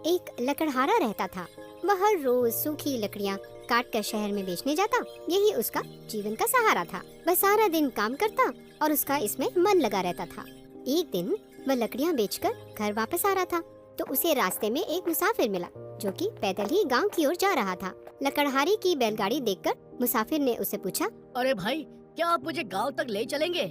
एक लकड़हारा रहता था। वह हर रोज सूखी लकड़ियाँ काट कर शहर में बेचने जाता। यही उसका जीवन का सहारा था। वह सारा दिन काम करता और उसका इसमें मन लगा रहता था। एक दिन वह लकड़ियाँ बेचकर घर वापस आ रहा था तो उसे रास्ते में एक मुसाफिर मिला जो कि पैदल ही गांव की ओर जा रहा था। लकड़हारे की बैलगाड़ी देखकर मुसाफिर ने उसे पूछा, अरे भाई, क्या आप मुझे गांव तक ले चलेंगे?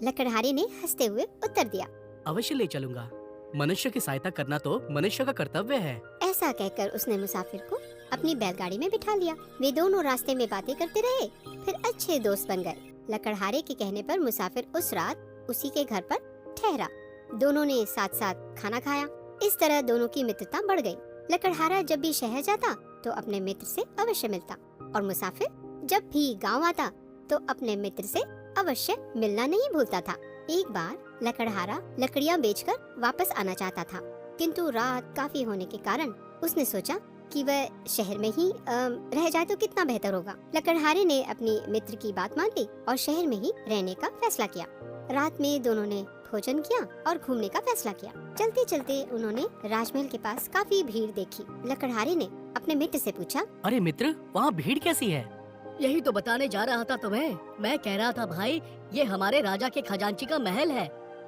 लकड़हारे ने हंसते हुए उत्तर दिया। अवश्य ले चलूंगा। मनुष्य की सहायता करना तो मनुष्य का कर्तव्य है। ऐसा कहकर उसने मुसाफिर को अपनी बैलगाड़ी में बिठा लिया। वे दोनों रास्ते में बातें करते रहे, फिर अच्छे दोस्त बन गए। लकड़हारे के कहने पर मुसाफिर उस रात उसी के घर पर ठहरा। दोनों ने साथ साथ खाना खाया। इस तरह दोनों की मित्रता बढ़ गई। लकड़हारा जब भी शहर जाता तो अपने मित्र से अवश्य मिलता और मुसाफिर जब भी गांव आता तो अपने मित्र से अवश्य मिलना नहीं भूलता था। एक बार लकड़हारा लकड़ियां बेचकर वापस आना चाहता था, किंतु रात काफी होने के कारण उसने सोचा कि वह शहर में ही रह जाए तो कितना बेहतर होगा। लकड़हारे ने अपनी मित्र की बात मान ली और शहर में ही रहने का फैसला किया। रात में दोनों ने भोजन किया और घूमने का फैसला किया। चलते चलते उन्होंने राजमहल के पास काफी भीड़ देखी। लकड़हारे ने अपने मित्र से पूछा, अरे मित्र, वहाँ भीड़ कैसी है? यही तो बताने जा रहा था तुम्हें। मैं कह रहा था भाई, ये हमारे राजा के खजांची का महल है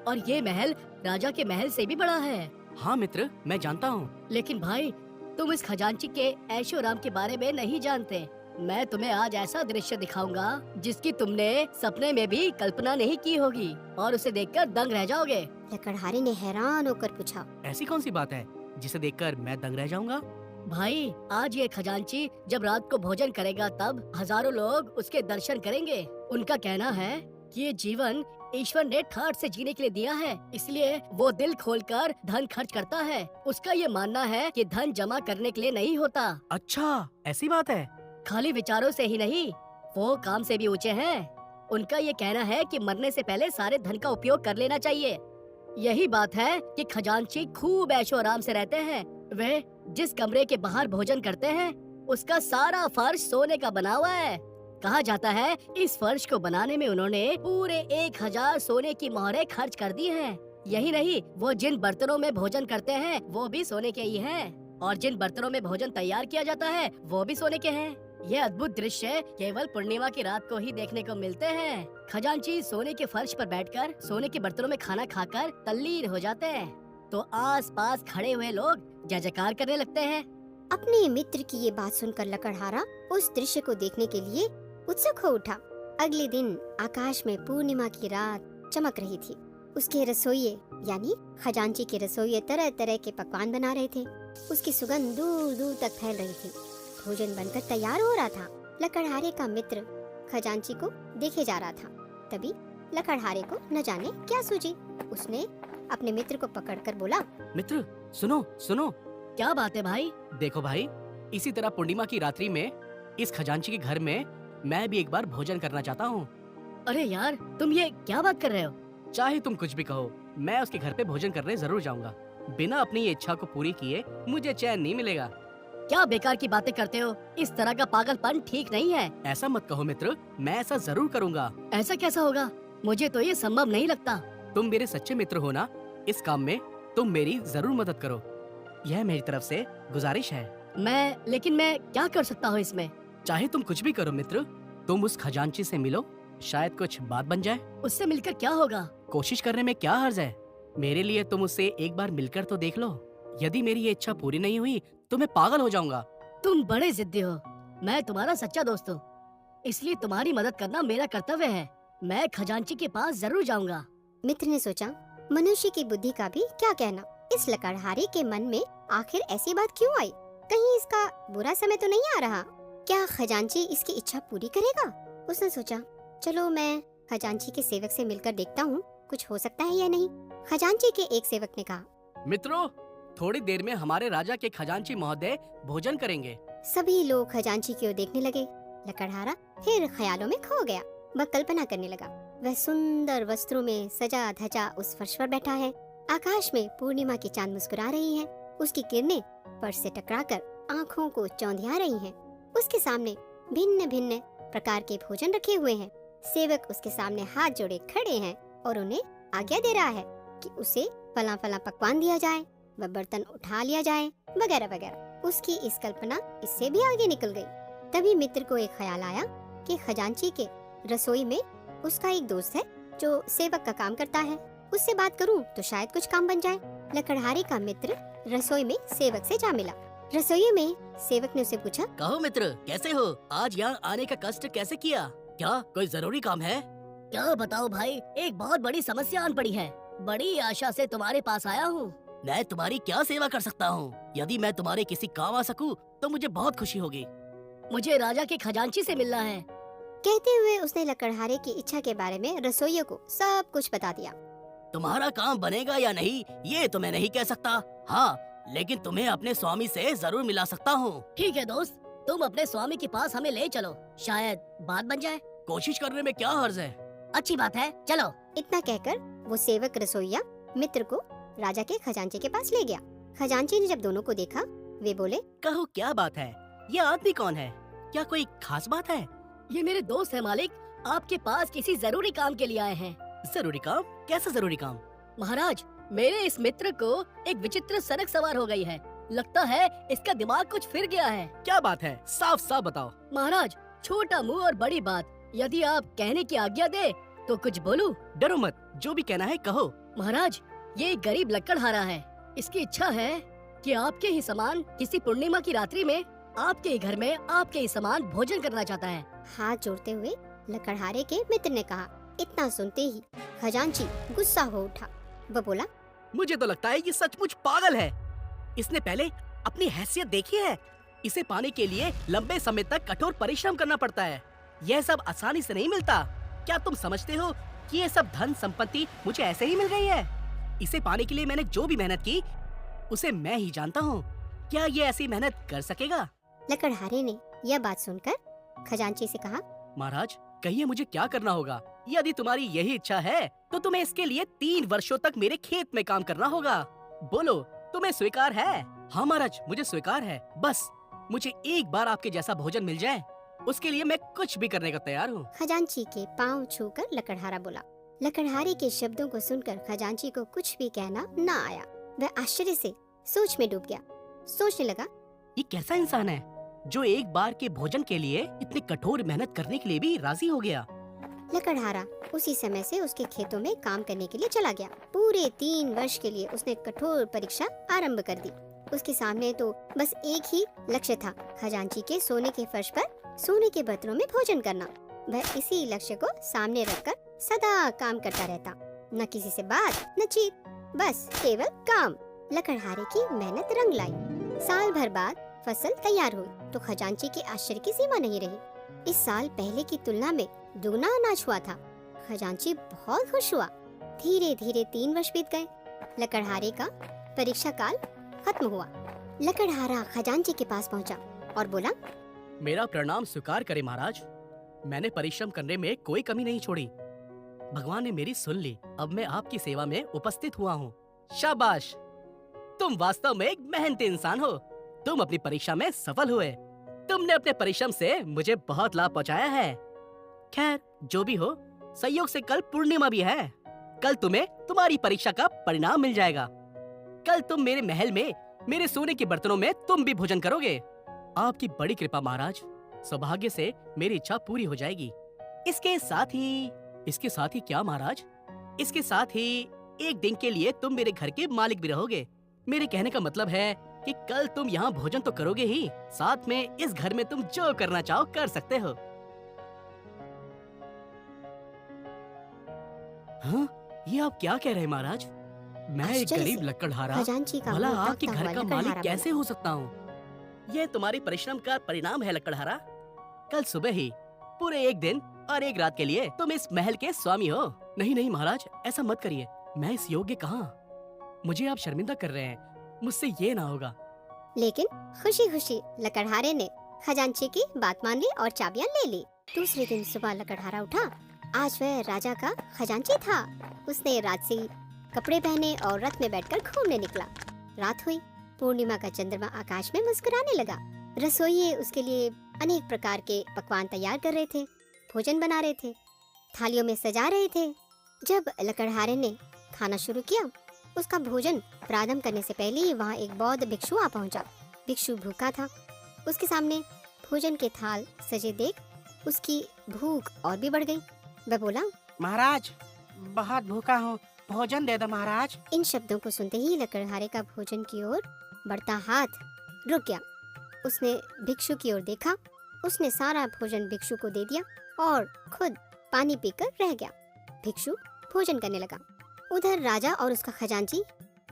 और ये महल राजा के महल से भी बड़ा है। हाँ मित्र, मैं जानता हूँ। लेकिन भाई, तुम इस खजांची के ऐशो आराम के बारे में नहीं जानते। मैं तुम्हें आज ऐसा दृश्य दिखाऊंगा जिसकी तुमने सपने में भी कल्पना नहीं की होगी और उसे देखकर दंग रह जाओगे। लकड़हारे ने हैरान होकर पूछा, ऐसी कौन सी बात है जिसे देखकर मैं दंग रह जाऊंगा? भाई, आज ये खजांची जब रात को भोजन करेगा तब हजारों लोग उसके दर्शन करेंगे। उनका कहना है कि ये जीवन ईश्वर ने ठाठ से जीने के लिए दिया है, इसलिए वो दिल खोलकर धन खर्च करता है। उसका ये मानना है कि धन जमा करने के लिए नहीं होता। अच्छा, ऐसी बात है। खाली विचारों से ही नहीं, वो काम से भी ऊंचे हैं। उनका ये कहना है कि मरने से पहले सारे धन का उपयोग कर लेना चाहिए। यही बात है कि खजांची खूब ऐशो आराम से रहते हैं। वे जिस कमरे के बाहर भोजन करते हैं उसका सारा फर्श सोने का बना हुआ है। कहा जाता है इस फर्श को बनाने में उन्होंने पूरे 1000 सोने की मोहरें खर्च कर दी हैं। यही नहीं, वो जिन बर्तनों में भोजन करते हैं वो भी सोने के ही हैं और जिन बर्तनों में भोजन तैयार किया जाता है वो भी सोने के हैं। ये अद्भुत दृश्य केवल पूर्णिमा की रात को ही देखने को मिलते हैं। खजांची सोने के फर्श पर बैठकर सोने के बर्तनों में खाना खाकर तल्लीन हो जाते हैं तो आसपास खड़े हुए लोग जय जयकार करने लगते हैं। अपने मित्र की ये बात सुनकर लकड़हारा उस दृश्य को देखने के लिए उत्सुक हो उठा। अगले दिन आकाश में पूर्णिमा की रात चमक रही थी। उसके रसोइये यानी खजांची के रसोइये तरह तरह के पकवान बना रहे थे। उसकी सुगंध दूर दूर तक फैल रही थी। भोजन बनकर तैयार हो रहा था। लकड़हारे का मित्र खजांची को देखे जा रहा था। तभी लकड़हारे को न जाने क्या सूझी। उसने अपने मित्र को पकड़कर बोला, मित्र, सुनो सुनो। क्या बात है भाई? देखो भाई, इसी तरह पूर्णिमा की रात्रि में इस खजांची के घर में मैं भी एक बार भोजन करना चाहता हूँ। अरे यार, तुम ये क्या बात कर रहे हो? चाहे तुम कुछ भी कहो, मैं उसके घर पे भोजन करने जरूर जाऊंगा। बिना अपनी ये इच्छा को पूरी किए मुझे चैन नहीं मिलेगा। क्या बेकार की बातें करते हो? इस तरह का पागलपन ठीक नहीं है। ऐसा मत कहो मित्र, मैं ऐसा जरूर करूंगा। ऐसा कैसा होगा? मुझे तो ये संभव नहीं लगता। तुम मेरे सच्चे मित्र हो ना, इस काम में तुम मेरी जरूर मदद करो। यह मेरी तरफ से गुजारिश है। लेकिन मैं क्या कर सकता हूँ इसमें? चाहे तुम कुछ भी करो मित्र, तुम उस खजांची से मिलो, शायद कुछ बात बन जाए। उससे मिलकर क्या होगा? कोशिश करने में क्या हर्ज है? मेरे लिए तुम उससे एक बार मिलकर तो देख लो। यदि मेरी ये इच्छा पूरी नहीं हुई तो मैं पागल हो जाऊंगा। तुम बड़े जिद्दी हो। मैं तुम्हारा सच्चा दोस्त हूँ, इसलिए तुम्हारी मदद करना मेरा कर्तव्य है। मैं खजांची के पास जरूर जाऊंगा। मित्र ने सोचा, मनुष्य की बुद्धि का भी क्या कहना। इस लकड़हारे के मन में आखिर ऐसी बात क्यों आई? कहीं इसका बुरा समय तो नहीं आ रहा? क्या खजांची इसकी इच्छा पूरी करेगा? उसने सोचा, चलो मैं खजांची के सेवक से मिलकर देखता हूँ, कुछ हो सकता है या नहीं। खजांची के एक सेवक ने कहा, मित्रों, थोड़ी देर में हमारे राजा के खजांची महोदय भोजन करेंगे। सभी लोग खजांची की ओर देखने लगे। लकड़हारा फिर ख्यालों में खो गया। वह कल्पना करने लगा, वह सुंदर वस्त्रों में सजा धजा उस फर्श पर बैठा है। आकाश में पूर्णिमा की चांद मुस्कुरा रही है। उसकी किरणें फर्श से टकराकर आँखों को चौंधिया रही हैं। उसके सामने भिन्न भिन्न प्रकार के भोजन रखे हुए हैं। सेवक उसके सामने हाथ जोड़े खड़े हैं और उन्हें आज्ञा दे रहा है कि उसे फला फला पकवान दिया जाए। वह बर्तन उठा लिया जाए, वगैरह वगैरह। उसकी इस कल्पना इससे भी आगे निकल गई। तभी मित्र को एक ख्याल आया कि खजांची के रसोई में उसका एक दोस्त है जो सेवक का काम करता है, उससे बात करूं तो शायद कुछ काम बन जाए। लकड़हारे का मित्र रसोई में सेवक से जा मिला। रसोई में सेवक ने उसे पूछा, कहो मित्र, कैसे हो? आज यहाँ आने का कष्ट कैसे किया? क्या कोई जरूरी काम है? क्या बताओ भाई, एक बहुत बड़ी समस्या आन पड़ी है। बड़ी आशा से तुम्हारे पास आया हूँ। मैं तुम्हारी क्या सेवा कर सकता हूँ? यदि मैं तुम्हारे किसी काम आ सकूँ तो मुझे बहुत खुशी होगी। मुझे राजा के खजांची से मिलना है। कहते हुए उसने लकड़हारे की इच्छा के बारे में रसोइये को सब कुछ बता दिया। तुम्हारा काम बनेगा या नहीं ये तो मैं नहीं कह सकता, हाँ, लेकिन तुम्हें अपने स्वामी से जरूर मिला सकता हूँ। ठीक है दोस्त, तुम अपने स्वामी के पास हमें ले चलो, शायद बात बन जाए। कोशिश करने में क्या हर्ज है? अच्छी बात है, चलो। इतना कहकर वो सेवक रसोइया मित्र को राजा के खजांची के पास ले गया। खजांची ने जब दोनों को देखा, वे बोले, कहो क्या बात है? ये आदमी कौन है? क्या कोई खास बात है? ये मेरे दोस्त है मालिक, आपके पास किसी जरूरी काम के लिए आए हैं। जरूरी काम? कैसा जरूरी काम? महाराज, मेरे इस मित्र को एक विचित्र सनक सवार हो गई है। लगता है इसका दिमाग कुछ फिर गया है। क्या बात है? साफ साफ बताओ। महाराज, छोटा मुंह और बड़ी बात, यदि आप कहने की आज्ञा दे तो कुछ बोलूं? डरो मत, जो भी कहना है कहो। महाराज, ये एक गरीब लकड़हारा है। इसकी इच्छा है कि आपके ही समान किसी पूर्णिमा की रात्रि में आपके ही घर में आपके ही समान भोजन करना चाहता है। हाथ जोड़ते हुए लकड़हारे के मित्र ने कहा। इतना सुनते ही खजांची गुस्सा हो उठा। वह बोला, मुझे तो लगता है ये सचमुच पागल है। इसने पहले अपनी हैसियत देखी है। इसे पाने के लिए लंबे समय तक कठोर परिश्रम करना पड़ता है। यह सब आसानी से नहीं मिलता। क्या तुम समझते हो कि ये सब धन संपत्ति मुझे ऐसे ही मिल गई है? इसे पाने के लिए मैंने जो भी मेहनत की उसे मैं ही जानता हूँ। क्या ये ऐसी मेहनत कर सकेगा? लकड़हारे ने यह बात सुनकर खजांची से कहा, महाराज, कहिए मुझे क्या करना होगा? यदि तुम्हारी यही इच्छा है तो तुम्हें इसके लिए 3 वर्षों तक मेरे खेत में काम करना होगा। बोलो, तुम्हें स्वीकार है? हाँ महाराज, मुझे स्वीकार है। बस मुझे एक बार आपके जैसा भोजन मिल जाए, उसके लिए मैं कुछ भी करने को तैयार हूँ। खजांची के पाँव छूकर लकड़हारा बोला। लकड़हारे के शब्दों को सुनकर खजांची को कुछ भी कहना न आया। वह आश्चर्य से सोच में डूब गया। सोचने लगा, ये कैसा इंसान है जो एक बार के भोजन के लिए इतनी कठोर मेहनत करने के लिए भी राजी हो गया। लकड़हारा उसी समय से उसके खेतों में काम करने के लिए चला गया। पूरे 3 वर्ष के लिए उसने कठोर परीक्षा आरंभ कर दी। उसके सामने तो बस एक ही लक्ष्य था, खजांची के सोने के फर्श पर सोने के बर्तनों में भोजन करना। वह इसी लक्ष्य को सामने रखकर सदा काम करता रहता, न किसी से बात न चीत, बस केवल काम। लकड़हारे की मेहनत रंग लाई। साल भर बाद फसल तैयार हुई तो खजांची के आश्चर्य की सीमा नहीं रही। इस साल पहले की तुलना में दुगना अनाज हुआ था। खजांची बहुत खुश हुआ। धीरे धीरे 3 वर्ष बीत गए। लकड़हारे का परीक्षा काल खत्म हुआ। लकड़हारा खजांची के पास पहुंचा और बोला, मेरा प्रणाम स्वीकार करें महाराज। मैंने परिश्रम करने में कोई कमी नहीं छोड़ी। भगवान ने मेरी सुन ली। अब मैं आपकी सेवा में उपस्थित हुआ हूँ। शाबाश, तुम वास्तव में एक मेहनती इंसान हो। तुम अपनी परीक्षा में सफल हुए। तुमने अपने परिश्रम से मुझे बहुत लाभ पहुँचाया है। खैर, जो भी हो, संयोग से कल पूर्णिमा भी है। कल तुम्हें तुम्हारी परीक्षा का परिणाम मिल जाएगा। कल तुम मेरे महल में मेरे सोने के बर्तनों में तुम भी भोजन करोगे। आपकी बड़ी कृपा महाराज। सौभाग्य से मेरी इच्छा पूरी हो जाएगी। इसके साथ ही क्या महाराज? इसके साथ ही एक दिन के लिए तुम मेरे घर के मालिक भी रहोगे। मेरे कहने का मतलब है कि कल तुम यहाँ भोजन तो करोगे ही, साथ में इस घर में तुम जो करना चाहो कर सकते हो। हाँ, ये आप क्या कह रहे हैं महाराज? मैं एक आश्चर्य गरीब से लकड़हारा खजांची का भला मुंह आपके ताकता घर हुआ का मालिक लकड़हारा कैसे हो सकता हूँ? यह तुम्हारे परिश्रम का परिणाम है लकड़हारा। कल सुबह ही पूरे एक दिन और एक रात के लिए तुम इस महल के स्वामी हो। नहीं नहीं महाराज, ऐसा मत करिए। मैं इस योग्य कहाँ? मुझे आप शर्मिंदा कर रहे हैं। मुझसे ये ना होगा। लेकिन खुशी खुशी लकड़हारे ने खजांची की बात मान ली और चाबियां ले ली। दूसरे दिन सुबह लकड़हारा उठा। आज वह राजा का खजांची था। उसने राजसी कपड़े पहने और रथ में बैठकर घूमने निकला। रात हुई। पूर्णिमा का चंद्रमा आकाश में मुस्कुराने लगा। रसोइये उसके लिए अनेक प्रकार के पकवान तैयार कर रहे थे, भोजन बना रहे थे, थालियों में सजा रहे थे। जब लकड़हारे ने खाना शुरू किया उसका भोजन प्रारंभ करने से पहले ही वहाँ एक बौद्ध भिक्षु आ पहुँचा। भिक्षु भूखा था। उसके सामने भोजन के थाल सजे देख उसकी भूख और भी बढ़ गई। वह बोला, महाराज बहुत भूखा हूँ, भोजन दे दो महाराज। इन शब्दों को सुनते ही लकड़हारे का भोजन की ओर बढ़ता हाथ रुक गया। उसने भिक्षु की ओर देखा, उसने सारा भोजन भिक्षु को दे दिया और खुद पानी पीकर रह गया। भिक्षु भोजन करने लगा। उधर राजा और उसका खजांची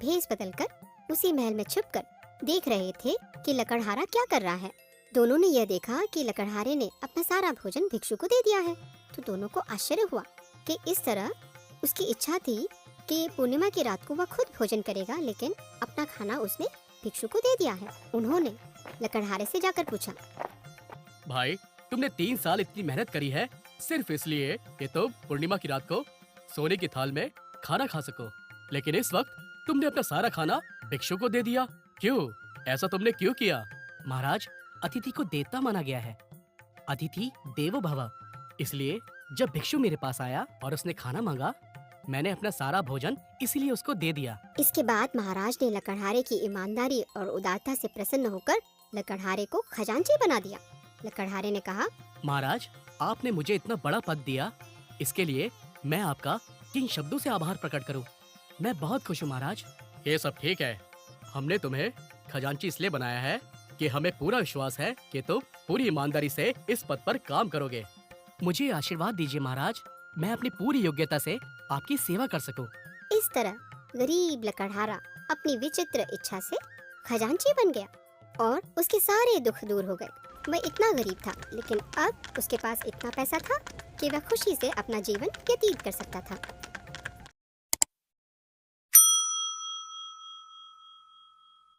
भेष बदलकर उसी महल में छुपकर देख रहे थे कि लकड़हारा क्या कर रहा है। दोनों ने यह देखा कि लकड़हारे ने अपना सारा भोजन भिक्षु को दे दिया है, तो दोनों को आश्चर्य हुआ कि इस तरह उसकी इच्छा थी कि पूर्णिमा की रात को वह खुद भोजन करेगा, लेकिन अपना खाना उसने भिक्षु को दे दिया है। उन्होंने लकड़हारे से जाकर पूछा, भाई तुमने 3 साल इतनी मेहनत करी है सिर्फ इसलिए कि तुम पूर्णिमा की रात को सोने की थाल में खाना खा सको, लेकिन इस वक्त तुमने अपना सारा खाना भिक्षु को दे दिया। क्यों? ऐसा तुमने क्यों किया? महाराज, अतिथि को देवता माना गया है। अतिथि देवो भव। इसलिए जब भिक्षु मेरे पास आया और उसने खाना मांगा, मैंने अपना सारा भोजन इसीलिए उसको दे दिया। इसके बाद महाराज ने लकड़हारे की ईमानदारी और उदारता से प्रसन्न होकर लकड़हारे को खजांची बना दिया। लकड़हारे ने कहा, महाराज, आपने मुझे इतना बड़ा पद दिया, इसके लिए मैं आपका किन शब्दों से आभार प्रकट करूं? मैं बहुत खुश हूं महाराज। ये सब ठीक है, हमने तुम्हें खजांची इसलिए बनाया है कि हमें पूरा विश्वास है कि तुम पूरी ईमानदारी से इस पद पर काम करोगे। मुझे आशीर्वाद दीजिए महाराज, मैं अपनी पूरी योग्यता से आपकी सेवा कर सकूं। इस तरह गरीब लकड़हारा अपनी विचित्र इच्छा से खजांची बन गया और उसके सारे दुख दूर हो गए। वह इतना गरीब था, लेकिन अब उसके पास इतना पैसा था कि वह खुशी से अपना जीवन व्यतीत कर सकता था।